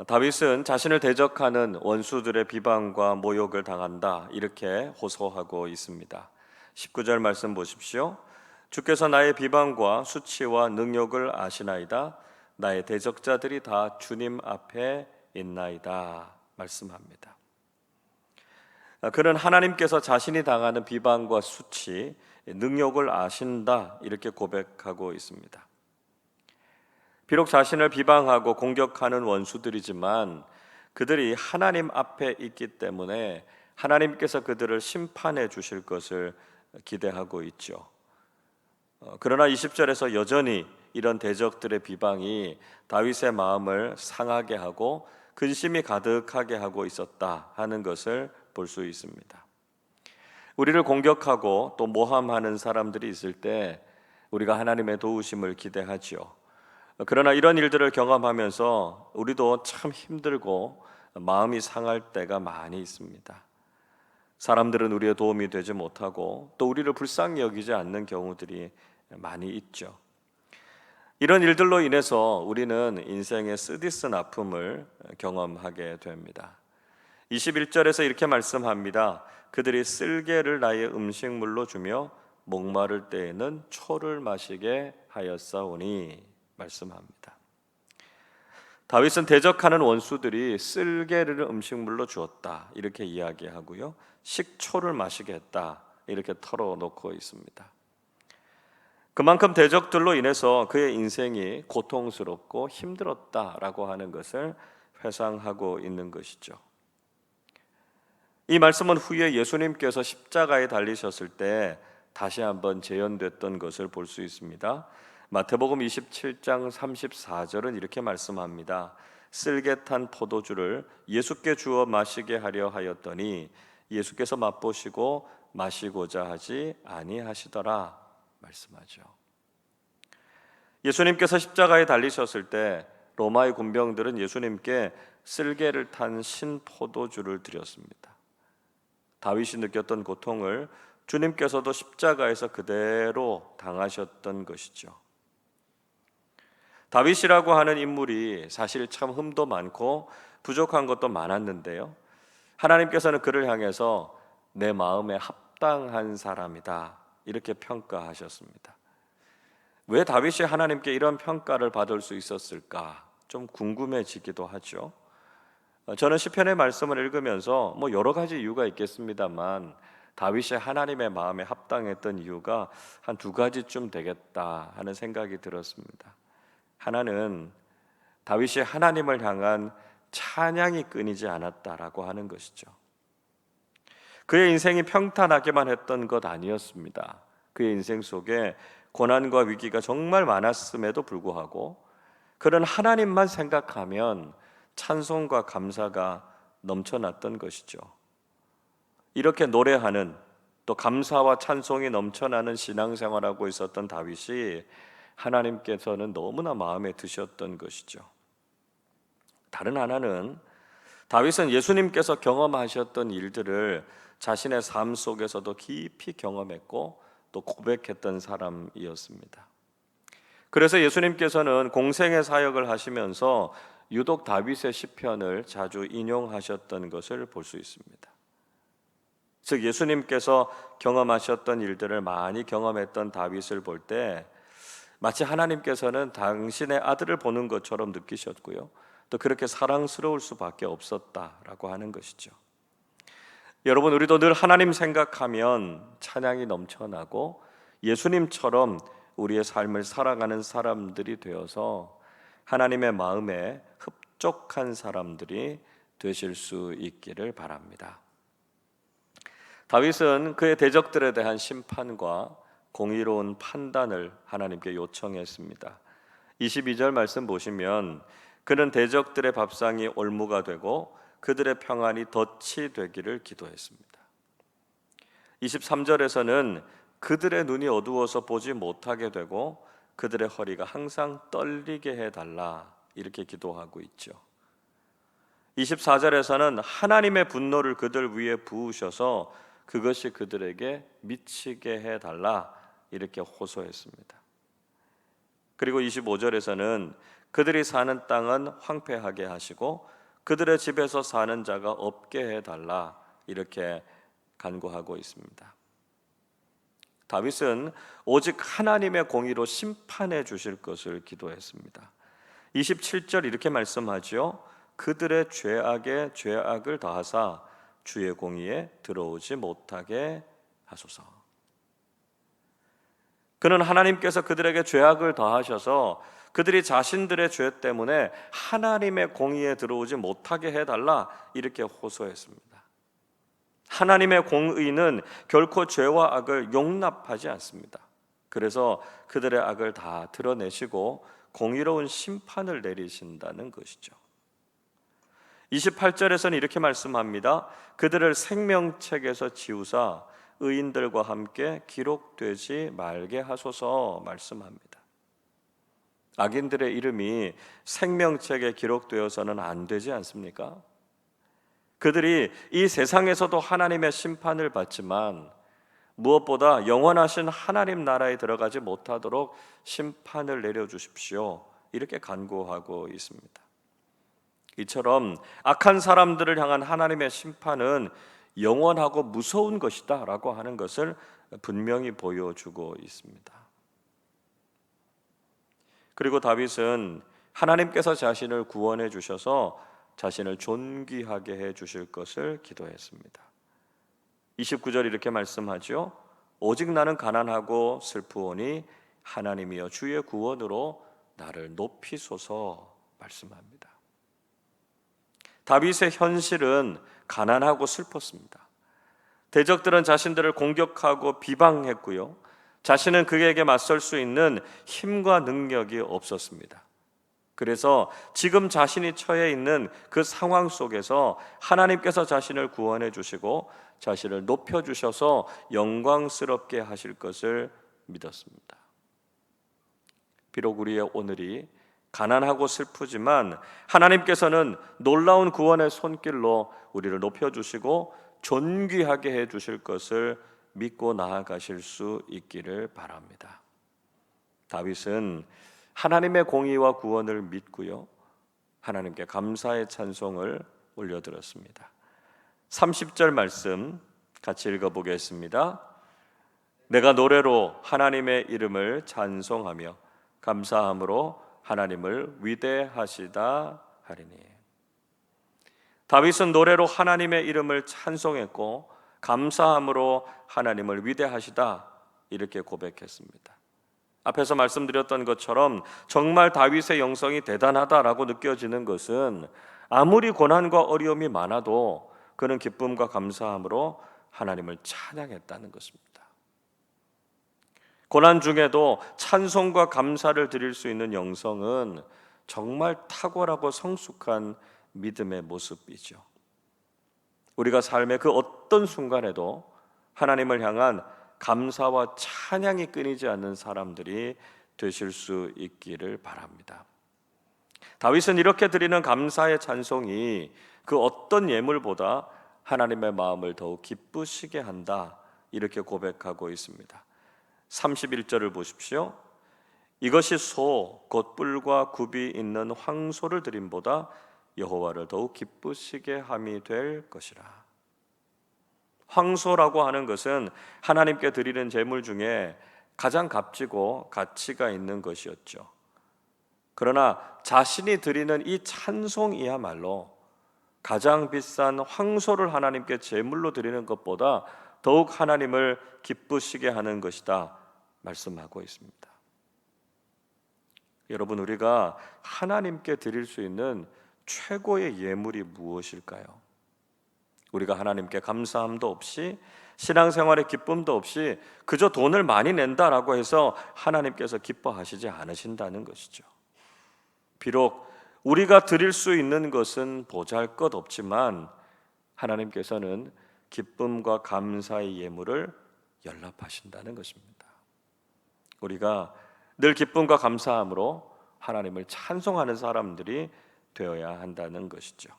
다윗은 자신을 대적하는 원수들의 비방과 모욕을 당한다 이렇게 호소하고 있습니다. 19절 말씀 보십시오. 주께서 나의 비방과 수치와 능욕을 아시나이다. 나의 대적자들이 다 주님 앞에 있나이다 말씀합니다. 그는 하나님께서 자신이 당하는 비방과 수치, 능욕을 아신다 이렇게 고백하고 있습니다. 비록 자신을 비방하고 공격하는 원수들이지만 그들이 하나님 앞에 있기 때문에 하나님께서 그들을 심판해 주실 것을 기대하고 있죠. 그러나 20절에서 여전히 이런 대적들의 비방이 다윗의 마음을 상하게 하고 근심이 가득하게 하고 있었다 하는 것을 볼 수 있습니다. 우리를 공격하고 또 모함하는 사람들이 있을 때 우리가 하나님의 도우심을 기대하지요. 그러나 이런 일들을 경험하면서 우리도 참 힘들고 마음이 상할 때가 많이 있습니다. 사람들은 우리의 도움이 되지 못하고 또 우리를 불쌍히 여기지 않는 경우들이 많이 있죠. 이런 일들로 인해서 우리는 인생의 쓰디쓴 아픔을 경험하게 됩니다. 21절에서 이렇게 말씀합니다. 그들이 쓸개를 나의 음식물로 주며 목마를 때에는 초를 마시게 하였사오니 말씀합니다. 다윗은 대적하는 원수들이 쓸개를 음식물로 주었다 이렇게 이야기하고요, 식초를 마시게 했다 이렇게 털어놓고 있습니다. 그만큼 대적들로 인해서 그의 인생이 고통스럽고 힘들었다라고 하는 것을 회상하고 있는 것이죠. 이 말씀은 후에 예수님께서 십자가에 달리셨을 때 다시 한번 재현됐던 것을 볼 수 있습니다. 마태복음 27장 34절은 이렇게 말씀합니다. 쓸개 탄 포도주를 예수께 주어 마시게 하려 하였더니 예수께서 맛보시고 마시고자 하지 아니하시더라 말씀하죠. 예수님께서 십자가에 달리셨을 때 로마의 군병들은 예수님께 쓸개를 탄 신 포도주를 드렸습니다. 다윗이 느꼈던 고통을 주님께서도 십자가에서 그대로 당하셨던 것이죠. 다윗이라고 하는 인물이 사실 참 흠도 많고 부족한 것도 많았는데요, 하나님께서는 그를 향해서 내 마음에 합당한 사람이다 이렇게 평가하셨습니다. 왜 다윗이 하나님께 이런 평가를 받을 수 있었을까 좀 궁금해지기도 하죠. 저는 시편의 말씀을 읽으면서 여러 가지 이유가 있겠습니다만 다윗이 하나님의 마음에 합당했던 이유가 한 두 가지쯤 되겠다 하는 생각이 들었습니다. 하나는 다윗이 하나님을 향한 찬양이 끊이지 않았다라고 하는 것이죠. 그의 인생이 평탄하게만 했던 것 아니었습니다. 그의 인생 속에 고난과 위기가 정말 많았음에도 불구하고 그는 하나님만 생각하면 찬송과 감사가 넘쳐났던 것이죠. 이렇게 노래하는 또 감사와 찬송이 넘쳐나는 신앙생활하고 있었던 다윗이 하나님께서는 너무나 마음에 드셨던 것이죠. 다른 하나는 다윗은 예수님께서 경험하셨던 일들을 자신의 삶 속에서도 깊이 경험했고 또 고백했던 사람이었습니다. 그래서 예수님께서는 공생의 사역을 하시면서 유독 다윗의 시편을 자주 인용하셨던 것을 볼 수 있습니다. 즉 예수님께서 경험하셨던 일들을 많이 경험했던 다윗을 볼 때 마치 하나님께서는 당신의 아들을 보는 것처럼 느끼셨고요, 또 그렇게 사랑스러울 수밖에 없었다라고 하는 것이죠. 여러분, 우리도 늘 하나님 생각하면 찬양이 넘쳐나고 예수님처럼 우리의 삶을 살아가는 사람들이 되어서 하나님의 마음에 흡족한 사람들이 되실 수 있기를 바랍니다. 다윗은 그의 대적들에 대한 심판과 공의로운 판단을 하나님께 요청했습니다. 22절 말씀 보시면 그는 대적들의 밥상이 올무가 되고 그들의 평안이 덫이 되기를 기도했습니다. 23절에서는 그들의 눈이 어두워서 보지 못하게 되고 그들의 허리가 항상 떨리게 해달라 이렇게 기도하고 있죠. 24절에서는 하나님의 분노를 그들 위에 부으셔서 그것이 그들에게 미치게 해달라 이렇게 호소했습니다. 그리고 25절에서는 그들이 사는 땅은 황폐하게 하시고 그들의 집에서 사는 자가 없게 해달라 이렇게 간구하고 있습니다. 다윗은 오직 하나님의 공의로 심판해 주실 것을 기도했습니다. 27절 이렇게 말씀하지요. 그들의 죄악에 죄악을 더하사 주의 공의에 들어오지 못하게 하소서. 그는 하나님께서 그들에게 죄악을 더하셔서 그들이 자신들의 죄 때문에 하나님의 공의에 들어오지 못하게 해달라 이렇게 호소했습니다. 하나님의 공의는 결코 죄와 악을 용납하지 않습니다. 그래서 그들의 악을 다 드러내시고 공의로운 심판을 내리신다는 것이죠. 28절에서는 이렇게 말씀합니다. 그들을 생명책에서 지우사 의인들과 함께 기록되지 말게 하소서 말씀합니다. 악인들의 이름이 생명책에 기록되어서는 안 되지 않습니까? 그들이 이 세상에서도 하나님의 심판을 받지만 무엇보다 영원하신 하나님 나라에 들어가지 못하도록 심판을 내려주십시오 이렇게 간구하고 있습니다. 이처럼 악한 사람들을 향한 하나님의 심판은 영원하고 무서운 것이다 라고 하는 것을 분명히 보여주고 있습니다. 그리고 다윗은 하나님께서 자신을 구원해 주셔서 자신을 존귀하게 해 주실 것을 기도했습니다. 29절 이렇게 말씀하죠. 오직 나는 가난하고 슬프오니 하나님이여 주의 구원으로 나를 높이소서 말씀합니다. 다윗의 현실은 가난하고 슬펐습니다. 대적들은 자신들을 공격하고 비방했고요. 자신은 그에게 맞설 수 있는 힘과 능력이 없었습니다. 그래서 지금 자신이 처해 있는 그 상황 속에서 하나님께서 자신을 구원해 주시고 자신을 높여 주셔서 영광스럽게 하실 것을 믿었습니다. 비록 우리의 오늘이 가난하고 슬프지만 하나님께서는 놀라운 구원의 손길로 우리를 높여 주시고 존귀하게 해 주실 것을 믿고 나아가실 수 있기를 바랍니다. 다윗은 하나님의 공의와 구원을 믿고요, 하나님께 감사의 찬송을 올려드렸습니다. 30절 말씀 같이 읽어보겠습니다. 내가 노래로 하나님의 이름을 찬송하며 감사함으로 하나님을 위대하시다 하리니. 다윗은 노래로 하나님의 이름을 찬송했고 감사함으로 하나님을 위대하시다 이렇게 고백했습니다. 앞에서 말씀드렸던 것처럼 정말 다윗의 영성이 대단하다라고 느껴지는 것은 아무리 고난과 어려움이 많아도 그는 기쁨과 감사함으로 하나님을 찬양했다는 것입니다. 고난 중에도 찬송과 감사를 드릴 수 있는 영성은 정말 탁월하고 성숙한 믿음의 모습이죠. 우리가 삶의 그 어떤 순간에도 하나님을 향한 감사와 찬양이 끊이지 않는 사람들이 되실 수 있기를 바랍니다. 다윗은 이렇게 드리는 감사의 찬송이 그 어떤 예물보다 하나님의 마음을 더욱 기쁘시게 한다 이렇게 고백하고 있습니다. 31절을 보십시오. 이것이 소 곧 뿔과 굽이 있는 황소를 드림보다 여호와를 더욱 기쁘시게 함이 될 것이라. 황소라고 하는 것은 하나님께 드리는 제물 중에 가장 값지고 가치가 있는 것이었죠. 그러나 자신이 드리는 이 찬송이야말로 가장 비싼 황소를 하나님께 제물로 드리는 것보다 더욱 하나님을 기쁘시게 하는 것이다 말씀하고 있습니다. 여러분, 우리가 하나님께 드릴 수 있는 최고의 예물이 무엇일까요? 우리가 하나님께 감사함도 없이 신앙생활의 기쁨도 없이 그저 돈을 많이 낸다라고 해서 하나님께서 기뻐하시지 않으신다는 것이죠. 비록 우리가 드릴 수 있는 것은 보잘것없지만 하나님께서는 기쁨과 감사의 예물을 연락하신다는 것입니다. 우리가 늘 기쁨과 감사함으로 하나님을 찬송하는 사람들이 되어야 한다는 것이죠.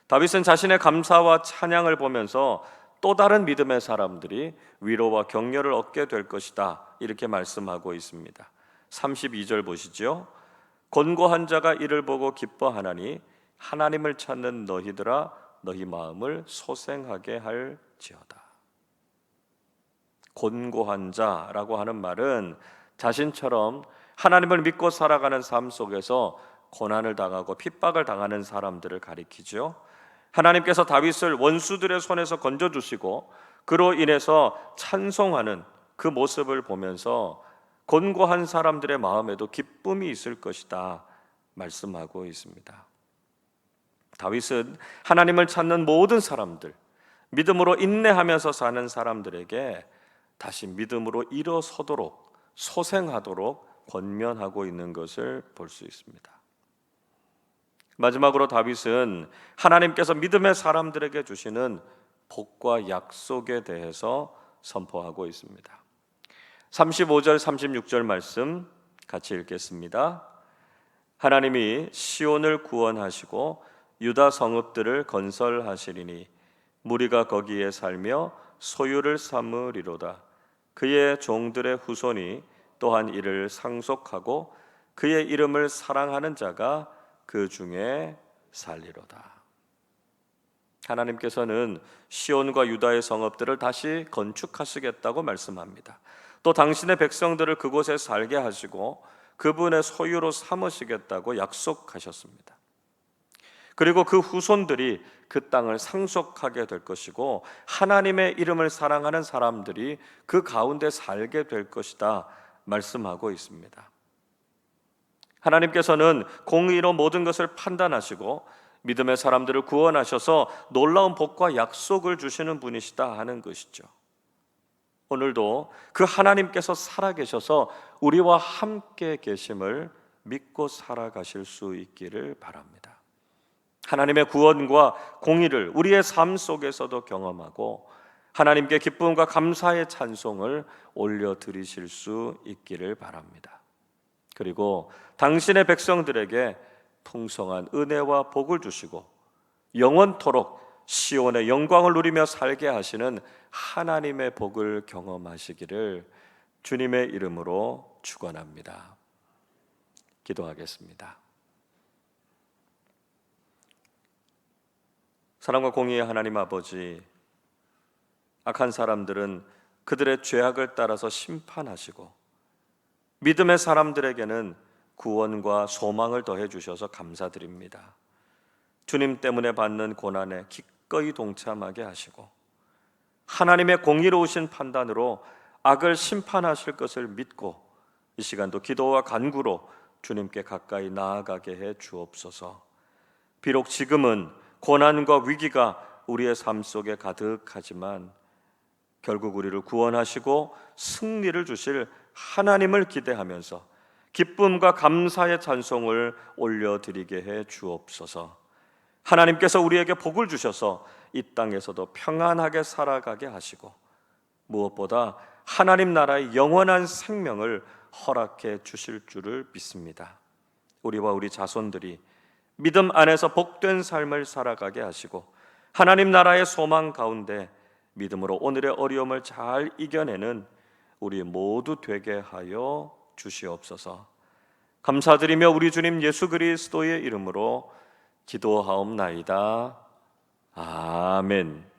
다윗은 자신의 감사와 찬양을 보면서 또 다른 믿음의 사람들이 위로와 격려를 얻게 될 것이다 이렇게 말씀하고 있습니다. 32절 보시죠. 곤고한 자가 이를 보고 기뻐하나니 하나님을 찾는 너희들아 너희 마음을 소생하게 할지어다. 곤고한 자라고 하는 말은 자신처럼 하나님을 믿고 살아가는 삶 속에서 고난을 당하고 핍박을 당하는 사람들을 가리키죠. 하나님께서 다윗을 원수들의 손에서 건져주시고 그로 인해서 찬송하는 그 모습을 보면서 곤고한 사람들의 마음에도 기쁨이 있을 것이다 말씀하고 있습니다. 다윗은 하나님을 찾는 모든 사람들, 믿음으로 인내하면서 사는 사람들에게 다시 믿음으로 일어서도록 소생하도록 권면하고 있는 것을 볼 수 있습니다. 마지막으로 다윗은 하나님께서 믿음의 사람들에게 주시는 복과 약속에 대해서 선포하고 있습니다. 35절 36절 말씀 같이 읽겠습니다. 하나님이 시온을 구원하시고 유다 성읍들을 건설하시리니 무리가 거기에 살며 소유를 삼으리로다. 그의 종들의 후손이 또한 이를 상속하고 그의 이름을 사랑하는 자가 그 중에 살리로다. 하나님께서는 시온과 유다의 성읍들을 다시 건축하시겠다고 말씀합니다. 또 당신의 백성들을 그곳에 살게 하시고 그분의 소유로 삼으시겠다고 약속하셨습니다. 그리고 그 후손들이 그 땅을 상속하게 될 것이고 하나님의 이름을 사랑하는 사람들이 그 가운데 살게 될 것이다 말씀하고 있습니다. 하나님께서는 공의로 모든 것을 판단하시고 믿음의 사람들을 구원하셔서 놀라운 복과 약속을 주시는 분이시다 하는 것이죠. 오늘도 그 하나님께서 살아계셔서 우리와 함께 계심을 믿고 살아가실 수 있기를 바랍니다. 하나님의 구원과 공의를 우리의 삶 속에서도 경험하고 하나님께 기쁨과 감사의 찬송을 올려드리실 수 있기를 바랍니다. 그리고 당신의 백성들에게 풍성한 은혜와 복을 주시고 영원토록 시온의 영광을 누리며 살게 하시는 하나님의 복을 경험하시기를 주님의 이름으로 축원합니다. 기도하겠습니다. 사랑과 공의의 하나님 아버지, 악한 사람들은 그들의 죄악을 따라서 심판하시고 믿음의 사람들에게는 구원과 소망을 더해 주셔서 감사드립니다. 주님 때문에 받는 고난에 기꺼이 동참하게 하시고 하나님의 공의로우신 판단으로 악을 심판하실 것을 믿고 이 시간도 기도와 간구로 주님께 가까이 나아가게 해 주옵소서. 비록 지금은 고난과 위기가 우리의 삶 속에 가득하지만 결국 우리를 구원하시고 승리를 주실 하나님을 기대하면서 기쁨과 감사의 찬송을 올려드리게 해 주옵소서. 하나님께서 우리에게 복을 주셔서 이 땅에서도 평안하게 살아가게 하시고 무엇보다 하나님 나라의 영원한 생명을 허락해 주실 줄을 믿습니다. 우리와 우리 자손들이 믿음 안에서 복된 삶을 살아가게 하시고 하나님 나라의 소망 가운데 믿음으로 오늘의 어려움을 잘 이겨내는 우리 모두 되게 하여 주시옵소서. 감사드리며 우리 주님 예수 그리스도의 이름으로 기도하옵나이다. 아멘.